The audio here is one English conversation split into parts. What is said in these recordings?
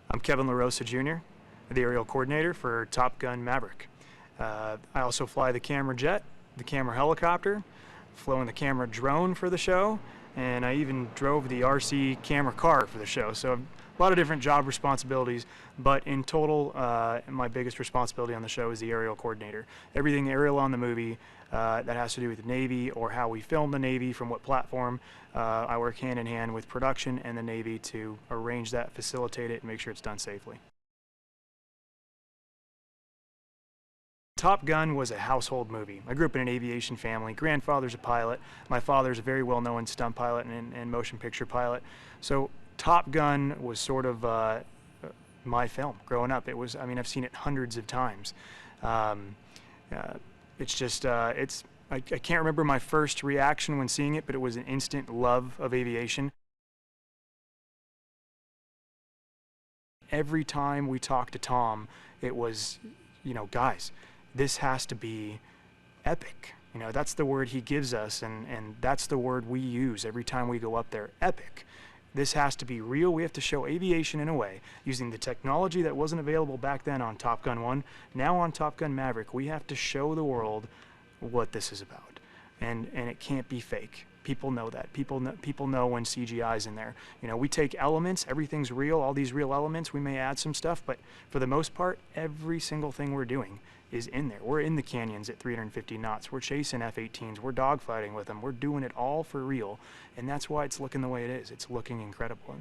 I'm Kevin LaRosa Jr., the aerial coordinator for Top Gun Maverick. I also fly the camera jet, the camera helicopter, flown the camera drone for the show, and I even drove the RC camera car for the show. So a lot of different job responsibilities, but in total, my biggest responsibility on the show is the aerial coordinator. Everything aerial on the movie that has to do with the Navy or how we film the Navy, from what platform, I work hand in hand with production and the Navy to arrange that, facilitate it, and make sure it's done safely. Top Gun was a household movie. I grew up in an aviation family. Grandfather's a pilot. My father's a very well-known stunt pilot and motion picture pilot. So Top Gun was sort of my film growing up. It was, I mean, I've seen it hundreds of times. It's just, I can't remember my first reaction when seeing it, but it was an instant love of aviation. Every time we talked to Tom, it was, you know, guys, this has to be epic. You know, that's the word he gives us, and that's the word we use every time we go up there, epic. This has to be real. We have to show aviation in a way, using the technology that wasn't available back then on Top Gun 1. Now on Top Gun Maverick, we have to show the world what this is about. And it can't be fake. People know that. People know when CGI's in there. You know, we take elements, everything's real, all these real elements, we may add some stuff, but for the most part, every single thing we're doing is in there. We're in the canyons at 350 knots. We're chasing F-18s. We're dogfighting with them. We're doing it all for real. And that's why it's looking the way it is. It's looking incredible.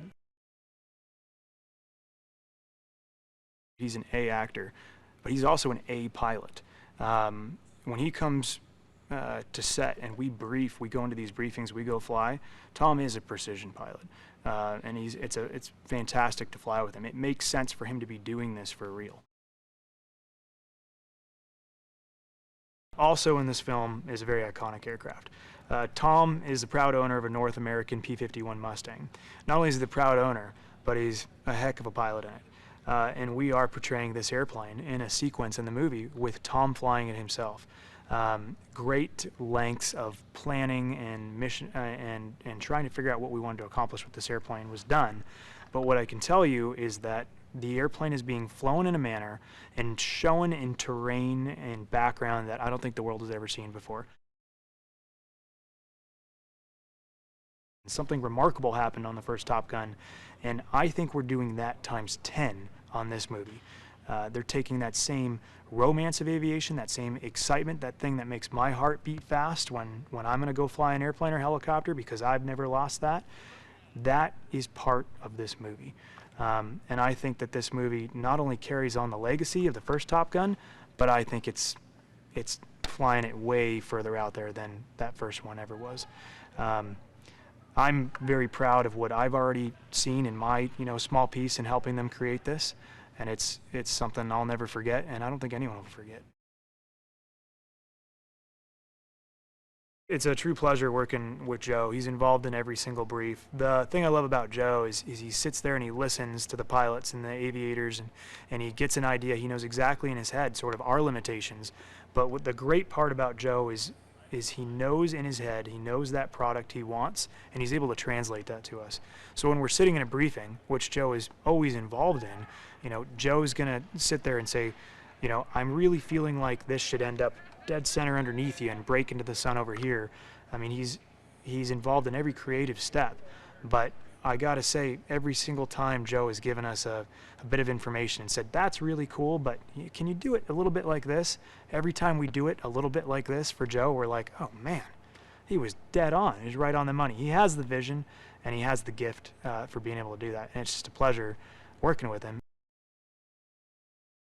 He's an A actor, but he's also an A pilot. When he comes to set and we brief, we go into these briefings, we go fly, Tom is a precision pilot. And it's fantastic to fly with him. It makes sense for him to be doing this for real. Also in this film is a very iconic aircraft. Tom is the proud owner of a North American P-51 Mustang. Not only is he the proud owner, but he's a heck of a pilot in it. And we are portraying this airplane in a sequence in the movie with Tom flying it himself. Great lengths of planning and mission and trying to figure out what we wanted to accomplish with this airplane was done. But what I can tell you is that the airplane is being flown in a manner and shown in terrain and background that I don't think the world has ever seen before. Something remarkable happened on the first Top Gun, and I think we're doing that times 10 on this movie. They're taking that same romance of aviation, that same excitement, that thing that makes my heart beat fast when I'm going to go fly an airplane or helicopter, because I've never lost that. That is part of this movie. And I think that this movie not only carries on the legacy of the first Top Gun, but I think it's flying it way further out there than that first one ever was. I'm very proud of what I've already seen in my, small piece in helping them create this, and it's something I'll never forget, and I don't think anyone will forget. It's a true pleasure working with Joe. He's involved in every single brief. The thing I love about Joe is he sits there and he listens to the pilots and the aviators, and he gets an idea. He knows exactly in his head sort of our limitations. But what the great part about Joe is he knows in his head, he knows that product he wants, and he's able to translate that to us. So when we're sitting in a briefing, which Joe is always involved in, Joe's going to sit there and say, I'm really feeling like this should end up dead center underneath you and break into the sun over here. I mean, he's involved in every creative step, but I gotta say, every single time Joe has given us a bit of information and said, that's really cool, but can you do it a little bit like this? Every time we do it a little bit like this for Joe, we're like, oh man, he was dead on. He's right on the money. He has the vision and he has the gift for being able to do that, and it's just a pleasure working with him.